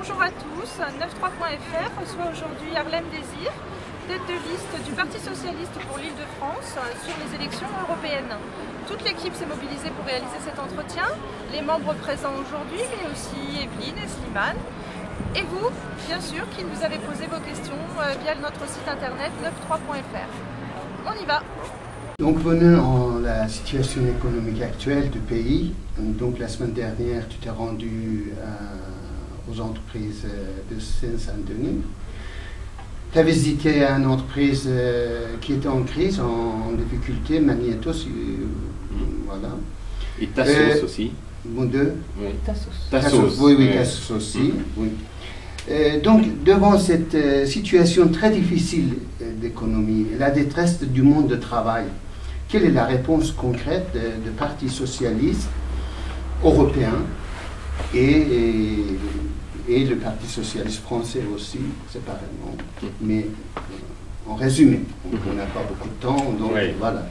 Bonjour à tous, 93.fr reçoit aujourd'hui Harlem Désir, tête de liste du Parti Socialiste pour l'Île-de-France sur les élections européennes. Toute l'équipe s'est mobilisée pour réaliser cet entretien, les membres présents aujourd'hui, mais aussi Evelyne et Slimane. Et vous, bien sûr, qui nous avez posé vos questions via notre site internet 93.fr. On y va. Donc venant la situation économique actuelle du pays, donc la semaine dernière tu t'es rendu aux entreprises de Seine-Saint-Denis. Tu as visité une entreprise qui était en crise, en difficulté, Magneto, voilà. Et Tassos aussi. Bon, deux. Oui. Tassos. Oui, Tassos aussi. Oui. Donc, devant cette situation très difficile d'économie, la détresse du monde du travail, quelle est la réponse concrète du Parti socialiste européen et le Parti socialiste français aussi, séparément, mais en résumé, on n'a pas beaucoup de temps, donc voilà.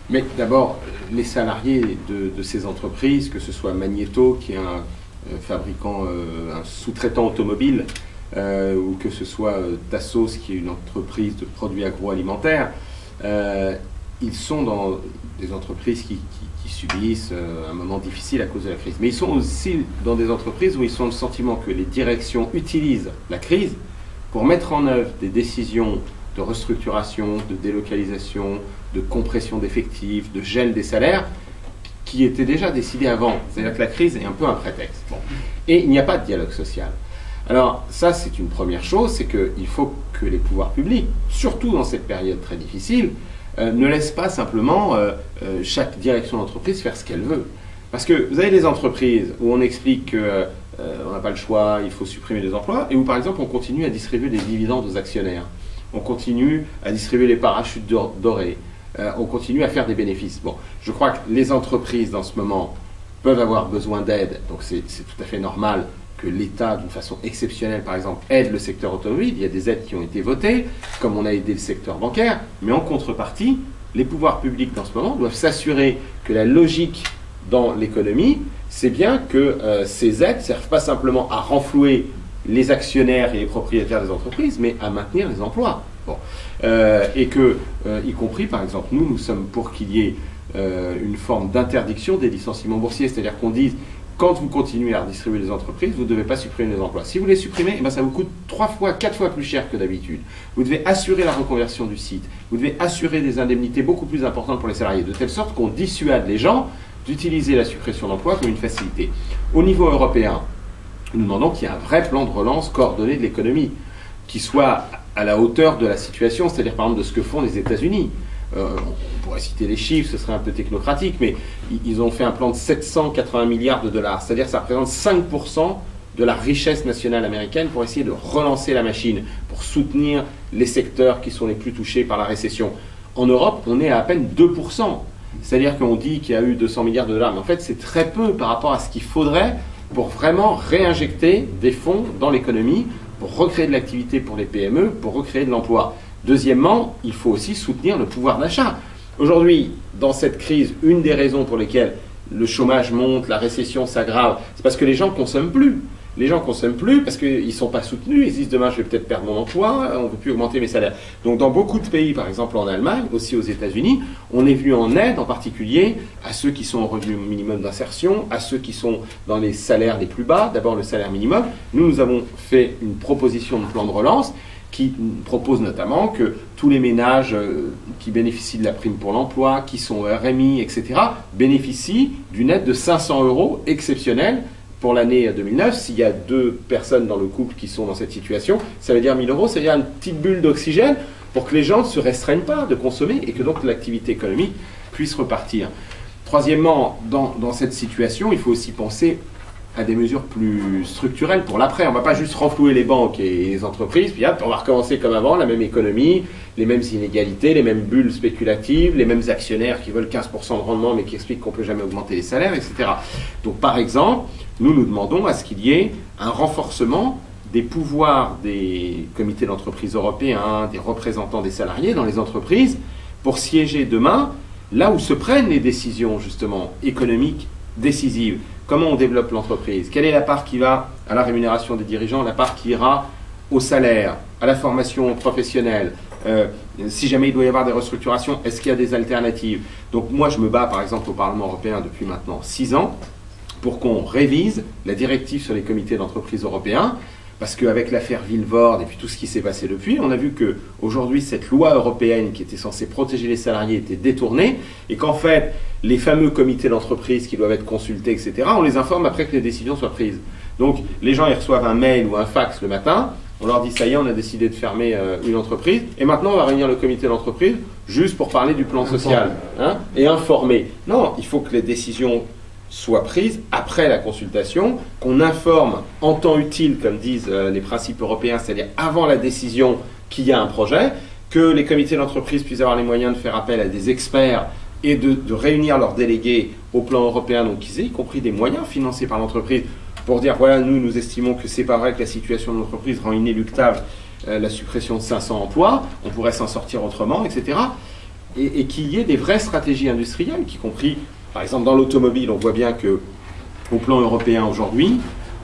Mais d'abord, les salariés de ces entreprises, que ce soit Magneto, qui est un fabricant, un sous-traitant automobile, ou que ce soit Tassos, qui est une entreprise de produits agroalimentaires, ils sont dans des entreprises qui subissent un moment difficile à cause de la crise. Mais ils sont aussi dans des entreprises où ils ont le sentiment que les directions utilisent la crise pour mettre en œuvre des décisions de restructuration, de délocalisation, de compression d'effectifs, de gel des salaires, qui étaient déjà décidées avant. C'est-à-dire que la crise est un peu un prétexte. Bon. Et il n'y a pas de dialogue social. Alors ça, c'est une première chose, c'est qu'il faut que les pouvoirs publics, surtout dans cette période très difficile, ne laissent pas simplement chaque direction d'entreprise faire ce qu'elle veut. Parce que vous avez des entreprises où on explique qu'on n'a pas le choix, il faut supprimer des emplois, et où par exemple on continue à distribuer des dividendes aux actionnaires, on continue à distribuer les parachutes dorés, on continue à faire des bénéfices. Bon, je crois que les entreprises dans ce moment peuvent avoir besoin d'aide, donc c'est tout à fait normal que l'État, d'une façon exceptionnelle, par exemple, aide le secteur automobile. Il y a des aides qui ont été votées, comme on a aidé le secteur bancaire, mais en contrepartie, les pouvoirs publics, dans ce moment, doivent s'assurer que la logique dans l'économie, c'est bien que ces aides ne servent pas simplement à renflouer les actionnaires et les propriétaires des entreprises, mais à maintenir les emplois. Bon. Et que, y compris, par exemple, nous sommes pour qu'il y ait une forme d'interdiction des licenciements boursiers, c'est-à-dire qu'on dise quand vous continuez à redistribuer les entreprises, vous ne devez pas supprimer les emplois. Si vous les supprimez, eh bien, ça vous coûte 3 fois, 4 fois plus cher que d'habitude. Vous devez assurer la reconversion du site. Vous devez assurer des indemnités beaucoup plus importantes pour les salariés, de telle sorte qu'on dissuade les gens d'utiliser la suppression d'emplois comme une facilité. Au niveau européen, nous demandons qu'il y ait un vrai plan de relance coordonné de l'économie, qui soit à la hauteur de la situation, c'est-à-dire par exemple de ce que font les États-Unis. On pourrait citer les chiffres, ce serait un peu technocratique, mais ils ont fait un plan de 780 milliards de dollars, c'est-à-dire que ça représente 5% de la richesse nationale américaine pour essayer de relancer la machine, pour soutenir les secteurs qui sont les plus touchés par la récession. En Europe, on est à peine 2%, c'est-à-dire qu'on dit qu'il y a eu 200 milliards de dollars, mais en fait c'est très peu par rapport à ce qu'il faudrait pour vraiment réinjecter des fonds dans l'économie, pour recréer de l'activité pour les PME, pour recréer de l'emploi. Deuxièmement, il faut aussi soutenir le pouvoir d'achat. Aujourd'hui, dans cette crise, une des raisons pour lesquelles le chômage monte, la récession s'aggrave, c'est parce que les gens ne consomment plus. Les gens ne consomment plus parce qu'ils ne sont pas soutenus. Ils se disent demain je vais peut-être perdre mon emploi, on ne peut plus augmenter mes salaires. Donc dans beaucoup de pays, par exemple en Allemagne, aussi aux États-Unis, on est venu en aide en particulier à ceux qui sont au revenu minimum d'insertion, à ceux qui sont dans les salaires les plus bas, d'abord le salaire minimum. Nous avons fait une proposition de plan de relance qui propose notamment que tous les ménages qui bénéficient de la prime pour l'emploi, qui sont au RMI, etc., bénéficient d'une aide de 500 € exceptionnelle pour l'année 2009. S'il y a 2 personnes dans le couple qui sont dans cette situation, ça veut dire 1000 €, ça veut dire une petite bulle d'oxygène pour que les gens ne se restreignent pas de consommer et que donc l'activité économique puisse repartir. Troisièmement, dans cette situation, il faut aussi penser à des mesures plus structurelles pour l'après. On ne va pas juste renflouer les banques et les entreprises, puis hop, on va recommencer comme avant, la même économie, les mêmes inégalités, les mêmes bulles spéculatives, les mêmes actionnaires qui veulent 15% de rendement mais qui expliquent qu'on ne peut jamais augmenter les salaires, etc. Donc par exemple, nous demandons à ce qu'il y ait un renforcement des pouvoirs des comités d'entreprise européens, des représentants des salariés dans les entreprises, pour siéger demain là où se prennent les décisions justement économiques décisive. Comment on développe l'entreprise? Quelle est la part qui va à la rémunération des dirigeants, la part qui ira au salaire, à la formation professionnelle? Si jamais il doit y avoir des restructurations, est-ce qu'il y a des alternatives? Donc moi, je me bats par exemple au Parlement européen depuis maintenant 6 ans pour qu'on révise la directive sur les comités d'entreprise européens, parce qu'avec l'affaire Vilvoorde et puis tout ce qui s'est passé depuis, on a vu qu'aujourd'hui, cette loi européenne qui était censée protéger les salariés était détournée, et qu'en fait, les fameux comités d'entreprise qui doivent être consultés, etc., on les informe après que les décisions soient prises. Donc les gens, ils reçoivent un mail ou un fax le matin, on leur dit ça y est, on a décidé de fermer une entreprise, et maintenant on va réunir le comité d'entreprise juste pour parler du plan social, hein, et informer. Non, il faut que les décisions soient prises après la consultation, qu'on informe en temps utile, comme disent les principes européens, c'est-à-dire avant la décision qu'il y a un projet, que les comités d'entreprise puissent avoir les moyens de faire appel à des experts et de réunir leurs délégués au plan européen, donc qu'ils aient y compris des moyens financés par l'entreprise pour dire voilà, nous estimons que c'est pas vrai que la situation de l'entreprise rend inéluctable la suppression de 500 emplois, on pourrait s'en sortir autrement, etc. Et qu'il y ait des vraies stratégies industrielles, y compris, par exemple, dans l'automobile, on voit bien qu'au plan européen aujourd'hui,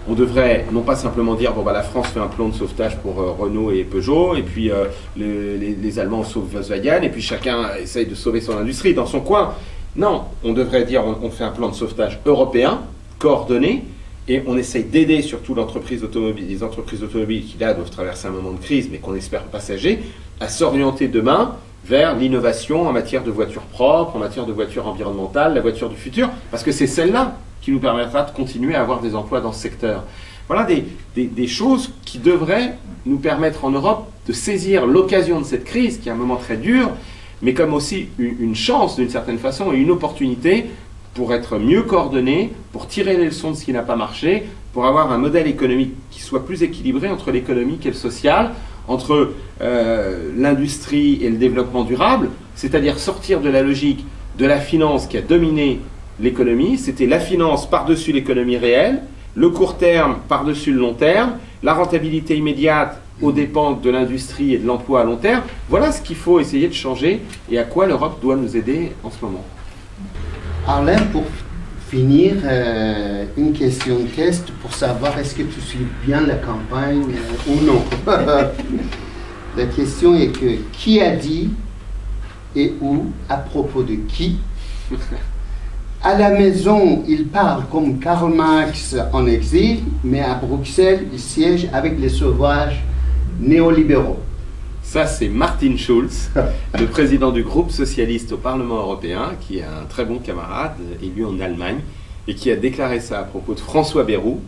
on devrait non pas simplement dire bon, bah, la France fait un plan de sauvetage pour Renault et Peugeot, et puis les Allemands sauvent Volkswagen, et puis chacun essaye de sauver son industrie dans son coin. Non, on devrait dire on fait un plan de sauvetage européen, coordonné, et on essaye d'aider surtout les entreprises automobiles qui là doivent traverser un moment de crise, mais qu'on espère passager, à s'orienter demain vers l'innovation en matière de voitures propres, en matière de voitures environnementales, la voiture du futur, parce que c'est celle-là qui nous permettra de continuer à avoir des emplois dans ce secteur. Voilà des choses qui devraient nous permettre en Europe de saisir l'occasion de cette crise, qui est un moment très dur, mais comme aussi une chance d'une certaine façon et une opportunité pour être mieux coordonnés, pour tirer les leçons de ce qui n'a pas marché, pour avoir un modèle économique qui soit plus équilibré entre l'économique et le social, entre l'industrie et le développement durable, c'est-à-dire sortir de la logique de la finance qui a dominé l'économie. C'était la finance par-dessus l'économie réelle, le court terme par-dessus le long terme, la rentabilité immédiate aux dépens de l'industrie et de l'emploi à long terme. Voilà ce qu'il faut essayer de changer et à quoi l'Europe doit nous aider en ce moment. Alain, pour finir, une question de test pour savoir est-ce que tu suis bien la campagne ou non. La question est que qui a dit et où, à propos de qui? À la maison, il parle comme Karl Marx en exil, mais à Bruxelles, il siège avec les sauvages néolibéraux. Ça, c'est Martin Schulz, le président du groupe socialiste au Parlement européen, qui est un très bon camarade, élu en Allemagne, et qui a déclaré ça à propos de François Bayrou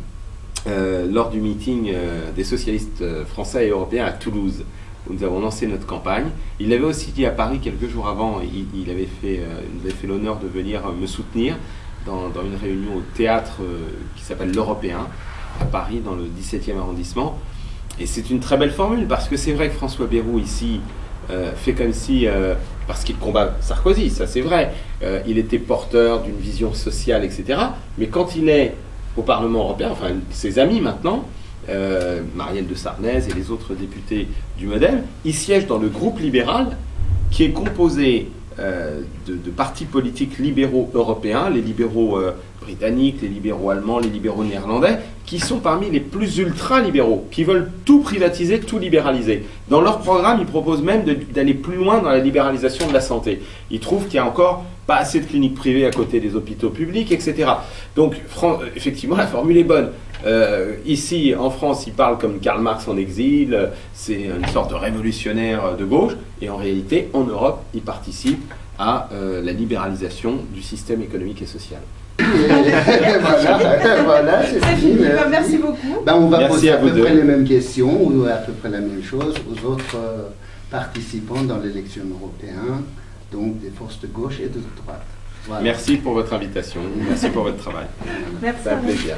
lors du meeting des socialistes français et européens à Toulouse, où nous avons lancé notre campagne. Il l'avait aussi dit à Paris quelques jours avant, il avait fait l'honneur de venir me soutenir dans une réunion au théâtre qui s'appelle l'Européen, à Paris, dans le 17e arrondissement. Et c'est une très belle formule, parce que c'est vrai que François Bayrou, ici, fait comme si, parce qu'il combat Sarkozy, ça c'est vrai, il était porteur d'une vision sociale, etc. Mais quand il est au Parlement européen, enfin ses amis maintenant, Marielle de Sarnez et les autres députés du Modem, ils siègent dans le groupe libéral qui est composé de partis politiques libéraux européens, les libéraux britanniques, les libéraux allemands, les libéraux néerlandais, qui sont parmi les plus ultra-libéraux, qui veulent tout privatiser, tout libéraliser. Dans leur programme, ils proposent même d'aller plus loin dans la libéralisation de la santé. Ils trouvent qu'il n'y a encore pas assez de cliniques privées à côté des hôpitaux publics, etc. Donc, effectivement, la formule est bonne. Ici, en France, ils parlent comme Karl Marx en exil, c'est une sorte de révolutionnaire de gauche, et en réalité, en Europe, ils participent à la libéralisation du système économique et social. Voilà, c'est fini. Merci beaucoup. On va poser à peu près les mêmes questions, ou à peu près la même chose aux autres participants dans l'élection européenne, donc des forces de gauche et de droite. Voilà. Merci pour votre invitation, merci pour votre travail. Merci. C'est un plaisir.